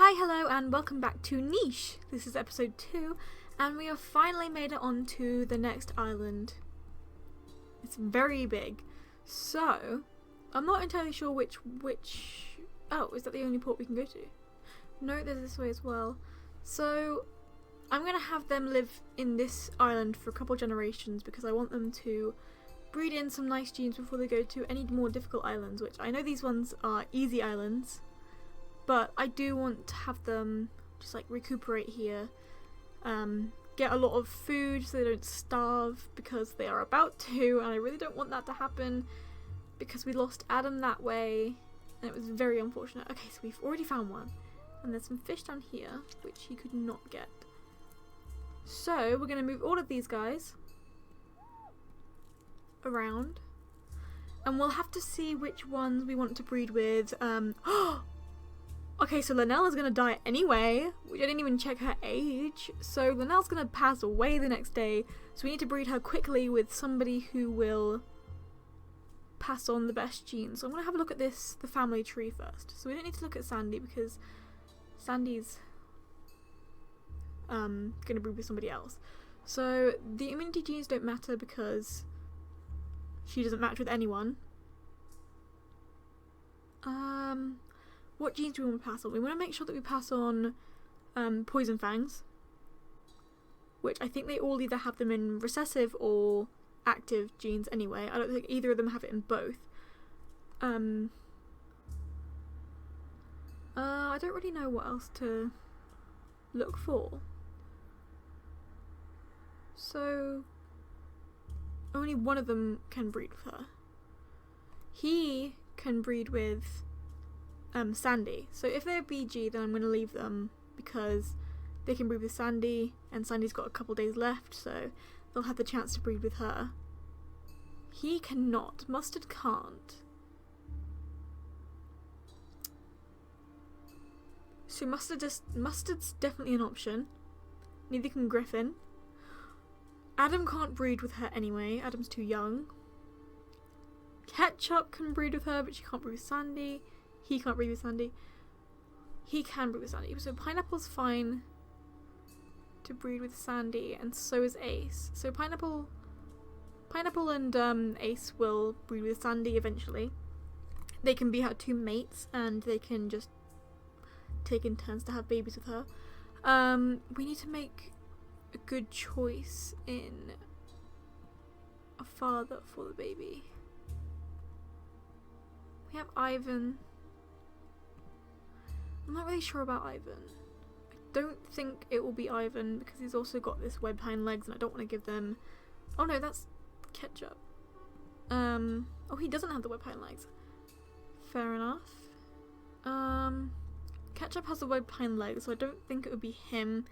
Hi, hello, and welcome back to Niche. This is episode 2, and we have finally made it onto the next island. It's very big. So, I'm not entirely sure which... Oh, is that the only port we can go to? No, there's this way as well. So, I'm going to have them live in this island for a couple generations because I want them to breed in some nice genes before they go to any more difficult islands, which I know these ones are easy islands. But I do want to have them just like recuperate here, get a lot of food so they don't starve because they are about to, and I really don't want that to happen because we lost Adam that way and it was very unfortunate. Okay, so we've already found one and there's some fish down here which he could not get. So we're going to move all of these guys around and we'll have to see which ones we want to breed with. Okay, so Linnell is going to die anyway. We didn't even check her age. So Linnell's going to pass away the next day. So we need to breed her quickly with somebody who will pass on the best genes. So I'm going to have a look at the family tree first. So we don't need to look at Sandy because Sandy's going to breed with somebody else. So the immunity genes don't matter because she doesn't match with anyone. What genes do we want to pass on? We want to make sure that we pass on poison fangs, which I think they all either have them in recessive or active genes anyway. I don't think either of them have it in both. I don't really know what else to look for. So only one of them can breed with her. He can breed with Sandy. So if they're BG, then I'm going to leave them because they can breed with Sandy and Sandy's got a couple days left, so they'll have the chance to breed with her. He cannot. Mustard can't. So Mustard's definitely an option. Neither can Griffin. Adam can't breed with her anyway. Adam's too young. Ketchup can breed with her, but she can't breed with Sandy. He can't breed with Sandy. He can breed with Sandy. So Pineapple's fine to breed with Sandy, and so is Ace. So Pineapple and Ace will breed with Sandy eventually. They can be her two mates, and they can just take in turns to have babies with her. We need to make a good choice in a father for the baby. We have Ivan. I'm not really sure about Ivan. I don't think it will be Ivan because he's also got this webbed hind legs and I don't want to give them... Oh no, that's Ketchup. Oh, he doesn't have the webbed hind legs. Fair enough. Ketchup has the webbed hind legs, so I don't think it would be him.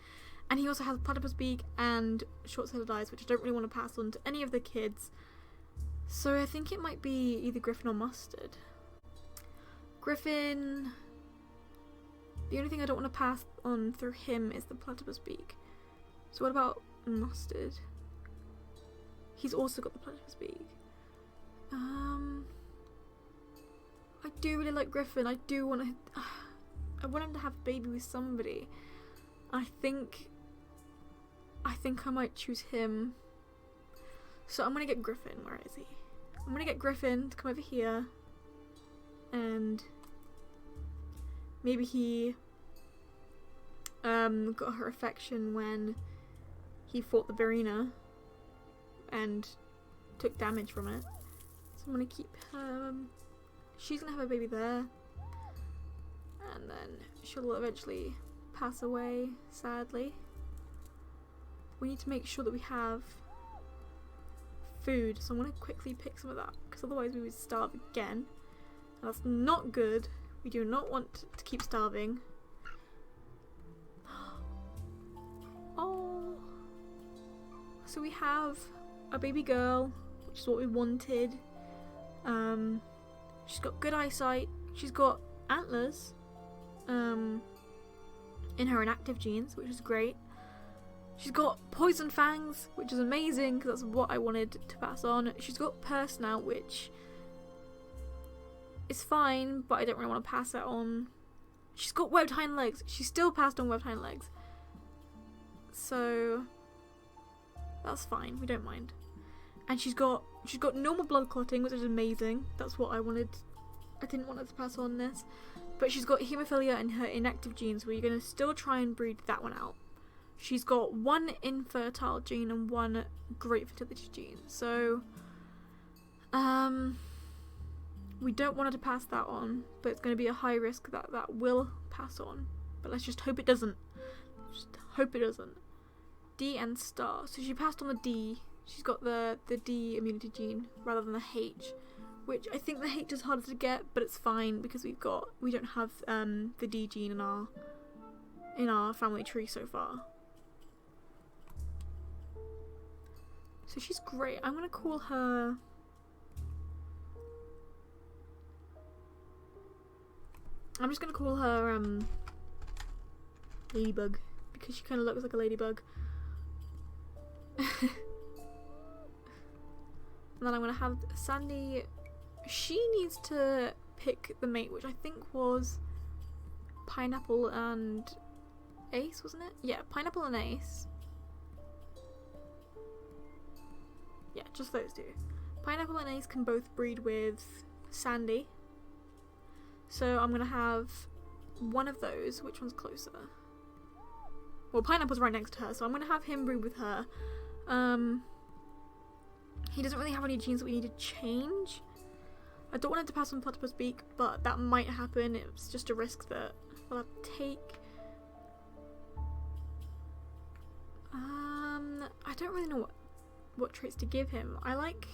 And he also has platypus beak and short-sighted eyes, which I don't really want to pass on to any of the kids. So I think it might be either Griffin or Mustard. Griffin... The only thing I don't want to pass on through him is the platypus beak. So what about Mustard? He's also got the platypus beak. I do really like Griffin. I do want to... I want him to have a baby with somebody. I think I might choose him. So I'm going to get Griffin. Where is he? I'm going to get Griffin to come over here. And... maybe he got her affection when he fought the Verena and took damage from it. So I'm gonna keep she's gonna have a baby there. And then she'll eventually pass away, sadly. We need to make sure that we have food, so I'm gonna quickly pick some of that because otherwise we would starve again. And that's not good. We do not want to keep starving. Oh. So we have a baby girl, which is what we wanted. She's got good eyesight. She's got antlers in her inactive genes, which is great. She's got poison fangs, which is amazing because that's what I wanted to pass on. She's got purse now, which is fine, but I don't really want to pass that on. She's got webbed hind legs. She's still passed on webbed hind legs. So that's fine. We don't mind. And she's got normal blood clotting, which is amazing. That's what I wanted. I didn't want her to pass on this. But she's got haemophilia in her inactive genes, where you're going to still try and breed that one out. She's got one infertile gene and one great fertility gene. So, we don't want her to pass that on, but it's going to be a high risk that that will pass on. But let's just hope it doesn't. Just hope it doesn't. D and star. So she passed on the D. She's got the D immunity gene rather than the H, which I think the H is harder to get, but it's fine because we don't have the D gene in our family tree so far. So she's great. I'm gonna call her. I'm just gonna call her Ladybug because she kind of looks like a ladybug. And then I'm gonna have Sandy. She needs to pick the mate, which I think was Pineapple and Ace, wasn't it? Yeah, Pineapple and Ace. Yeah, just those two. Pineapple and Ace can both breed with Sandy. So I'm gonna have one of those. Which one's closer? Well, Pineapple's right next to her, so I'm gonna have him breed with her. He doesn't really have any genes that we need to change. I don't want him to pass on Platypus Beak, but that might happen. It's just a risk that we'll have to take. I don't really know what traits to give him. I like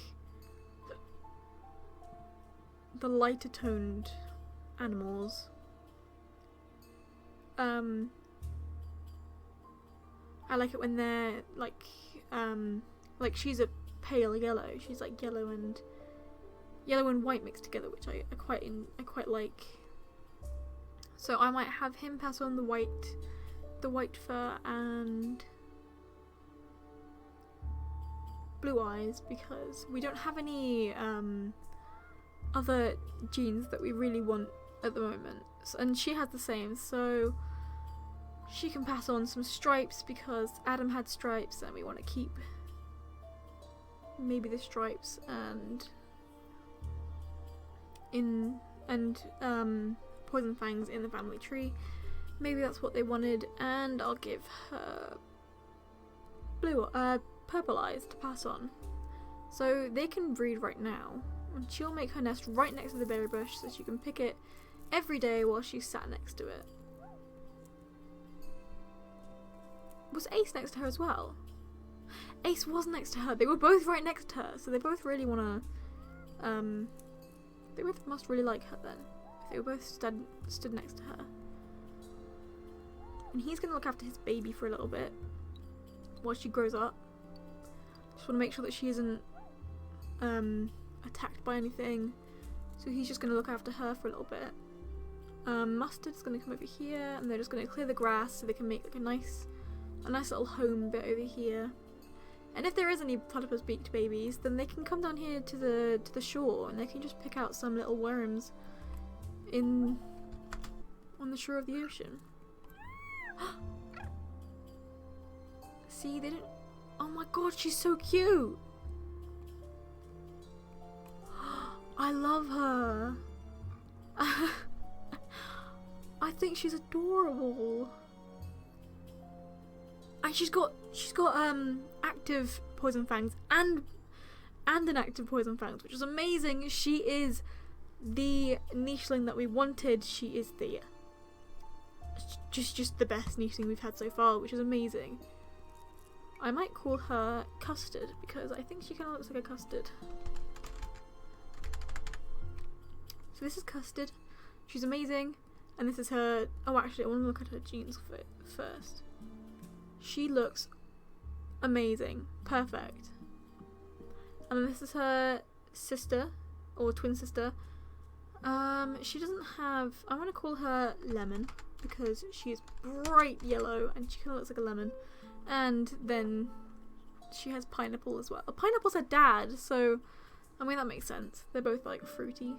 the lighter toned animals. I like it when they're like she's a pale yellow. She's like yellow and white mixed together, which I quite like. So I might have him pass on the white fur and blue eyes because we don't have any other genes that we really want at the moment. And she has the same, so she can pass on some stripes because Adam had stripes and we want to keep maybe the stripes and poison fangs in the family tree. Maybe that's what they wanted, and I'll give her purple eyes to pass on. So they can breed right now, and she'll make her nest right next to the berry bush so she can pick it every day while she's sat next to it. Was Ace next to her as well? Ace was next to her. They were both right next to her, so they both really wanna they both must really like her then. If they were both stood next to her. And he's gonna look after his baby for a little bit while she grows up. Just wanna make sure that she isn't attacked by anything. So he's just gonna look after her for a little bit. Mustard's gonna come over here and they're just gonna clear the grass so they can make like a nice little home bit over here. And if there is any platypus beaked babies, then they can come down here to the shore and they can just pick out some little worms on the shore of the ocean. See, they didn't. Oh my god, she's so cute. I love her. I think she's adorable. And she's got active poison fangs and an active poison fangs, which is amazing. She is the nicheling that we wanted. She is the just the best nicheling we've had so far, which is amazing. I might call her Custard because I think she kind of looks like a custard. So this is Custard. She's amazing, and this is her. Oh, actually, I want to look at her genes first. She looks amazing. Perfect. And then this is her sister, or twin sister. She doesn't have... I want to call her Lemon, because she is bright yellow, and she kind of looks like a lemon. And then she has Pineapple as well. Pineapple's her dad, so... I mean, that makes sense. They're both, like, fruity.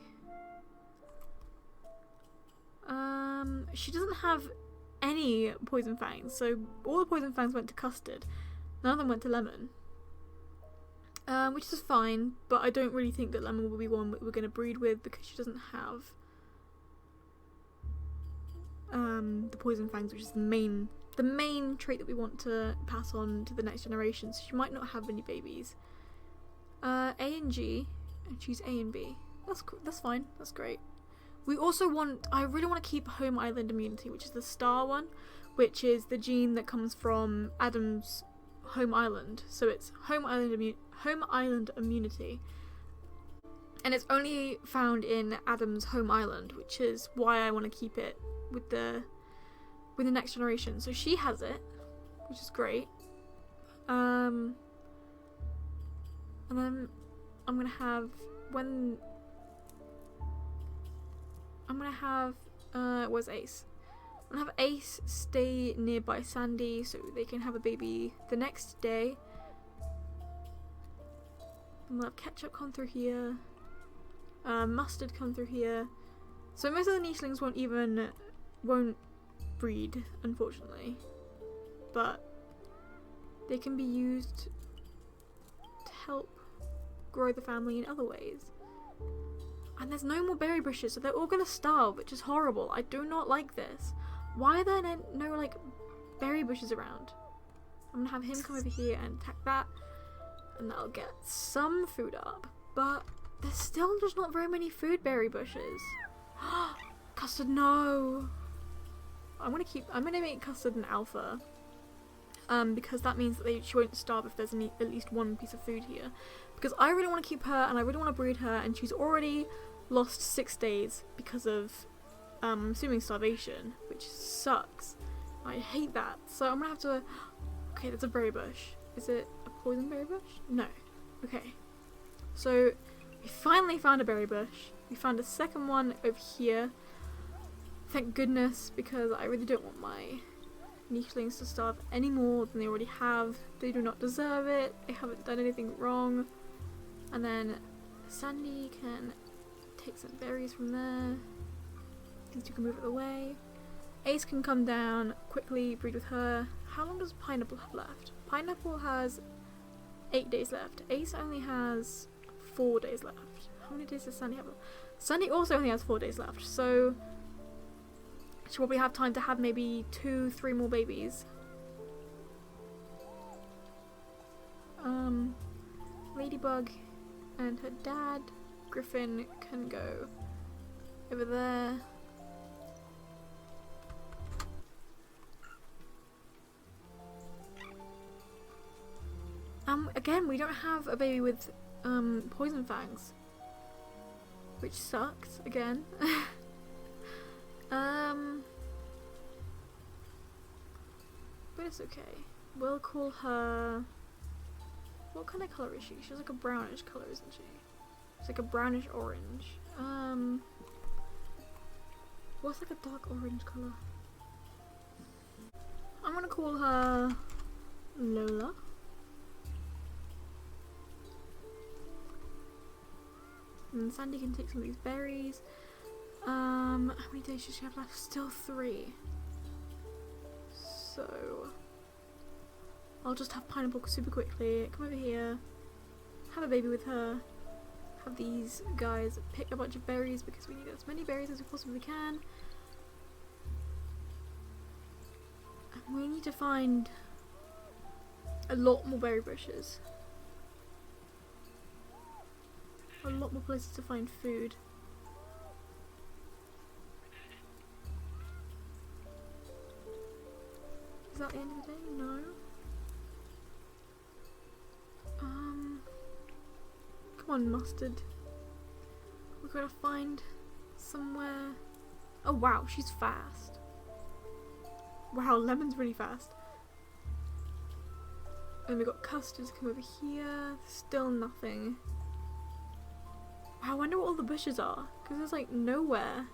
She doesn't have any poison fangs, so all the poison fangs went to Custard. None of them went to Lemon. Which is fine, but I don't really think that Lemon will be one we're going to breed with because she doesn't have the poison fangs, which is the main trait that we want to pass on to the next generation. So she might not have any babies. A and G, and choose A and B. That's fine. That's great. We also I really want to keep Home Island immunity, which is the star one, which is the gene that comes from Adam's home island. So it's Home Island immunity, and it's only found in Adam's home island, which is why I want to keep it with the next generation. So she has it, which is great. And then I'm gonna have where's Ace? I'm gonna have Ace stay nearby Sandy so they can have a baby the next day. And we'll have Ketchup come through here. Mustard come through here. So most of the Nichelings won't breed, unfortunately. But they can be used to help grow the family in other ways. And there's no more berry bushes, so they're all gonna starve, which is horrible. I do not like this. Why are there no like berry bushes around? I'm gonna have him come over here and attack that, and that'll get some food up. But there's still just not very many food berry bushes. Custard, no. I'm gonna make Custard an alpha. Because that means that she won't starve if there's at least one piece of food here. Because I really want to keep her and I really want to breed her, and she's already lost 6 days because of, I'm assuming starvation, which sucks. I hate that. So I'm gonna have to, okay, that's a berry bush. Is it a poison berry bush? No. Okay. So we finally found a berry bush. We found a second one over here. Thank goodness, because I really don't want my Nichelings to starve any more than they already have. They do not deserve it. They haven't done anything wrong. And then Sandy can take some berries from there. These two can move it away. Ace can come down quickly, breed with her. How long does Pineapple have left? Pineapple has 8 days left. Ace only has 4 days left. How many days does Sandy have left? Sandy also only has 4 days left, so she'll probably have time to have maybe 2-3 more babies. Ladybug and her dad, Griffin, can go over there. Again, we don't have a baby with poison fangs, which sucks again. But it's okay. We'll call her, what kind of colour is she? She's like a brownish colour, isn't she? It's like a brownish orange. What's like a dark orange colour? I'm gonna call her Lola. And Sandy can take some of these berries. How many days does she have left? Still 3. So I'll just have Pineapple super quickly. Come over here. Have a baby with her. Have these guys pick a bunch of berries because we need as many berries as we possibly can. And we need to find a lot more berry bushes. A lot more places to find food. Is that the end of the day? No. Come on, Mustard. We've got to find somewhere. Oh wow, she's fast. Wow, Lemon's really fast. And we've got Custard to come over here. Still nothing. Wow, I wonder what all the bushes are, because there's like nowhere.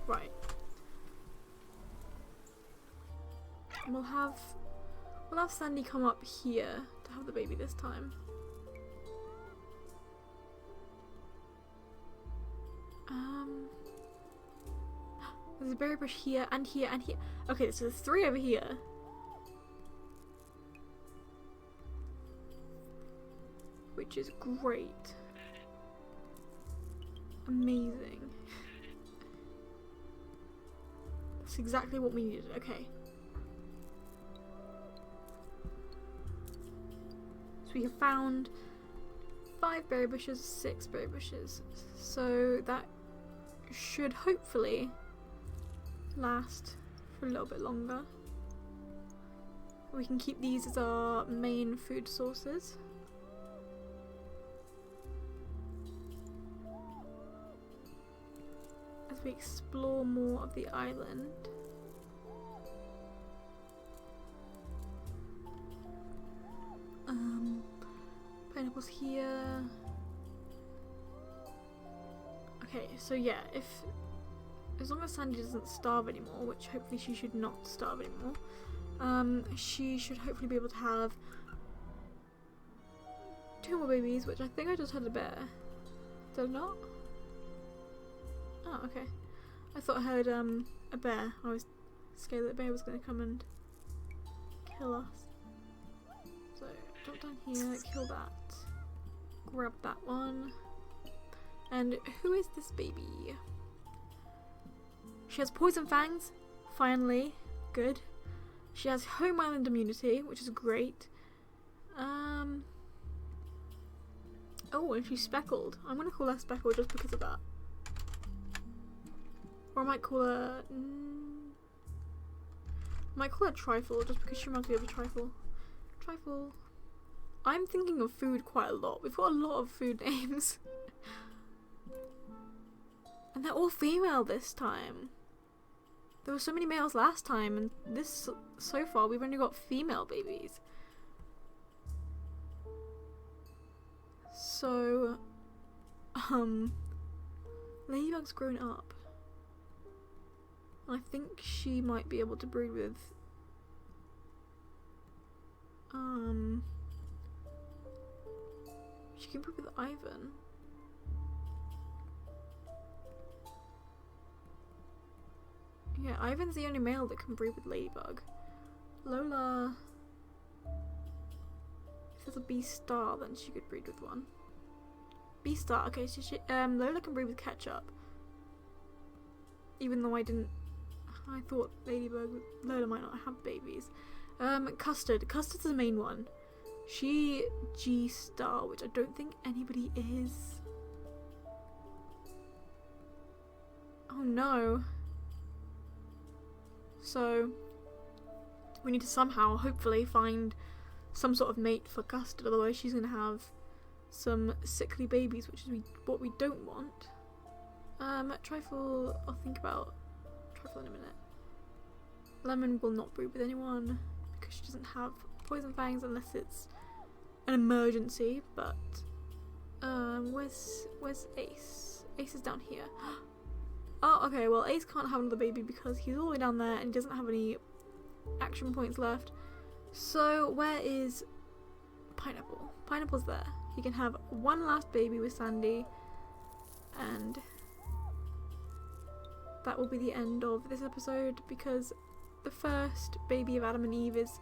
Right. We'll have Sandy come up here to have the baby this time. There's a berry bush here and here and here. Okay, so there's 3 over here. Which is great. Amazing. That's exactly what we needed. Okay. So we have found 5 berry bushes, 6 berry bushes. So that should hopefully last for a little bit longer. We can keep these as our main food sources. As we explore more of the island. Pineapples here. Okay, so yeah, as long as Sandy doesn't starve anymore, which hopefully she should not starve anymore, she should hopefully be able to have 2 more babies, which I think I just had a bear. Did I not? Oh, okay. I thought I heard a bear. I was scared that the bear was going to come and kill us. So, jump down here, kill that. Grab that one. And who is this baby? She has poison fangs. Finally. Good. She has home island immunity, which is great. Oh, and she's speckled. I'm going to call her Speckled just because of that. Or I might call her... I might call her Trifle, just because she reminds me of a trifle. Trifle. I'm thinking of food quite a lot. We've got a lot of food names. And they're all female this time. There were so many males last time, and this, so far, we've only got female babies. So, Ladybug's grown up. I think she might be able to breed with she can breed with Ivan. Yeah, Ivan's the only male that can breed with Ladybug. Lola, if there's a B star, then she could breed with one. B star, okay, so Lola can breed with Ketchup. Even though I thought Lola might not have babies. Custard's the main one. She G star, which I don't think anybody is. Oh no. So we need to somehow, hopefully, find some sort of mate for Custard, otherwise she's gonna have some sickly babies, which is what we don't want. Trifle, I'll think about Trifle in a minute. Lemon will not breed with anyone because she doesn't have poison fangs unless it's an emergency, but where's Ace? Ace is down here. Oh, okay, well Ace can't have another baby because he's all the way down there and he doesn't have any action points left. So where is Pineapple? Pineapple's there. He can have one last baby with Sandy, and that will be the end of this episode because the first baby of Adam and Eve is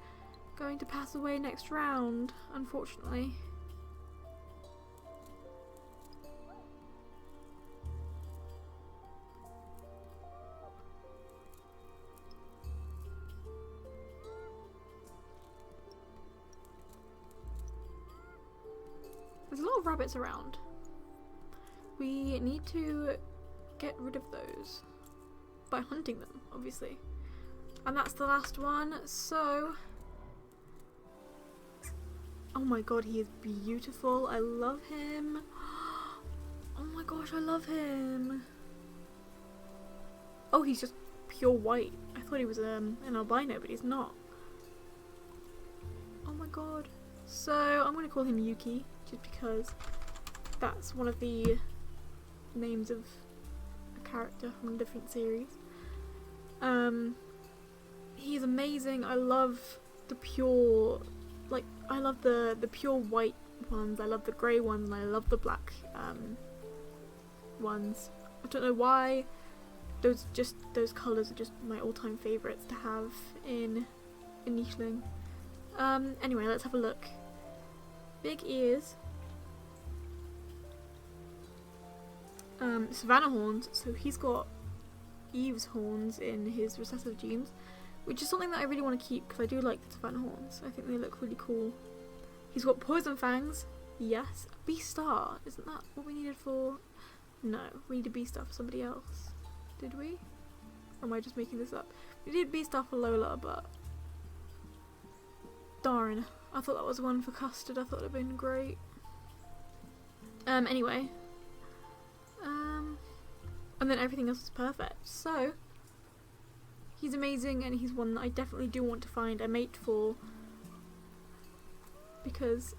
going to pass away next round, unfortunately. There's a lot of rabbits around. We need to get rid of those by hunting them, obviously. And that's the last one, so... Oh my god, he is beautiful. I love him. Oh my gosh, I love him. Oh, he's just pure white. I thought he was an albino, but he's not. Oh my god. So, I'm going to call him Yuki, just because that's one of the names of a character from a different series. He's amazing. I love the pure, like, I love the pure white ones, I love the grey ones, and I love the black ones. I don't know why, those colours are just my all-time favourites to have in a Nicheling. Anyway, let's have a look. Big ears. Savannah horns, so he's got Eve's horns in his recessive genes, which is something that I really want to keep because I do like the Savannah horns. I think they look really cool. He's got poison fangs. Yes. B-star. Isn't that what we needed for... No, we needed B-star for somebody else. Did we? Or am I just making this up? We did B-star for Lola, but... Darn. I thought that was one for Custard. I thought it would have been great. Anyway. And then everything else is perfect. So, he's amazing and he's one that I definitely do want to find a mate for. Because,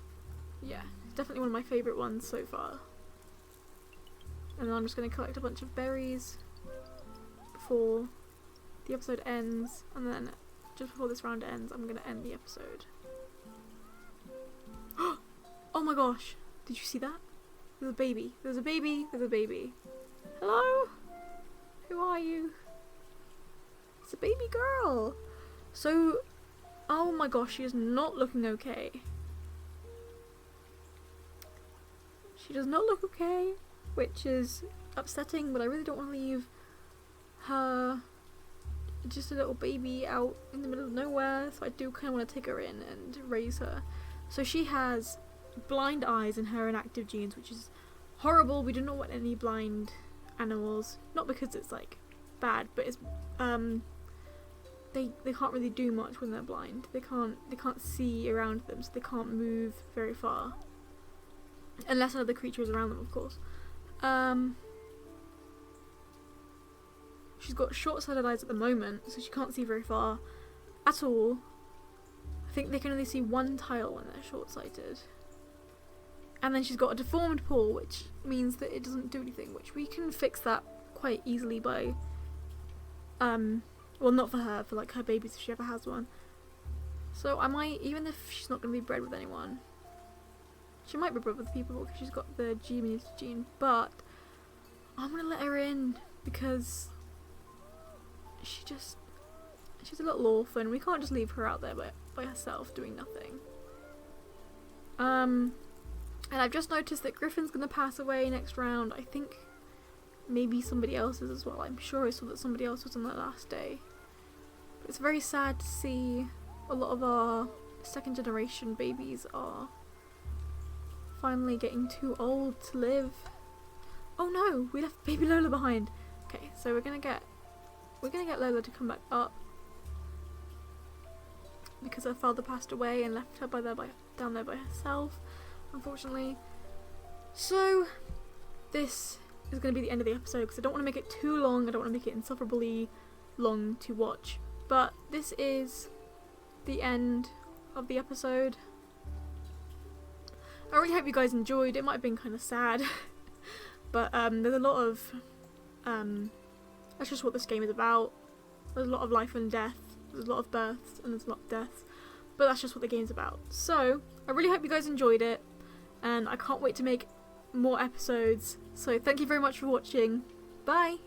yeah, he's definitely one of my favourite ones so far. And then I'm just going to collect a bunch of berries before the episode ends. And then, just before this round ends, I'm going to end the episode. Oh my gosh! Did you see that? There's a baby. There's a baby. There's a baby. Hello? Who are you? It's a baby girl. So, oh my gosh, she is not looking okay. She does not look okay, which is upsetting, but I really don't want to leave her, just a little baby, out in the middle of nowhere, so I do kind of want to take her in and raise her. So she has blind eyes in her inactive genes, which is horrible. We do not want any blind animals, not because it's like bad, but it's they can't really do much when they're blind. They can't see around them, so they can't move very far unless another creature is around them, of course. She's got short-sighted eyes at the moment, so she can't see very far at all. I think they can only see one tile when they're short-sighted. And then she's got a deformed paw, which means that it doesn't do anything, which we can fix that quite easily by, well, not for her, for like her babies if she ever has one. So I might, even if she's not going to be bred with anyone, she might be bred with people because she's got the G-immunity gene, but I'm going to let her in because she's a little orphan. We can't just leave her out there by herself doing nothing. And I've just noticed that Griffin's going to pass away next round. I think maybe somebody else is as well. I'm sure I saw that somebody else was on that last day. But it's very sad to see a lot of our second generation babies are finally getting too old to live. Oh no, we left baby Lola behind. Okay, so we're gonna get Lola to come back up because her father passed away and left her down there by herself, unfortunately. So this is going to be the end of the episode because I don't want to make it too long. I don't want to make it insufferably long to watch. But this is the end of the episode. I really hope you guys enjoyed. It might have been kind of sad, but there's a lot of that's just what this game is about. There's a lot of life and death. There's a lot of births and there's a lot of deaths, but that's just what the game's about. So I really hope you guys enjoyed it, and I can't wait to make more episodes. So thank you very much for watching. Bye!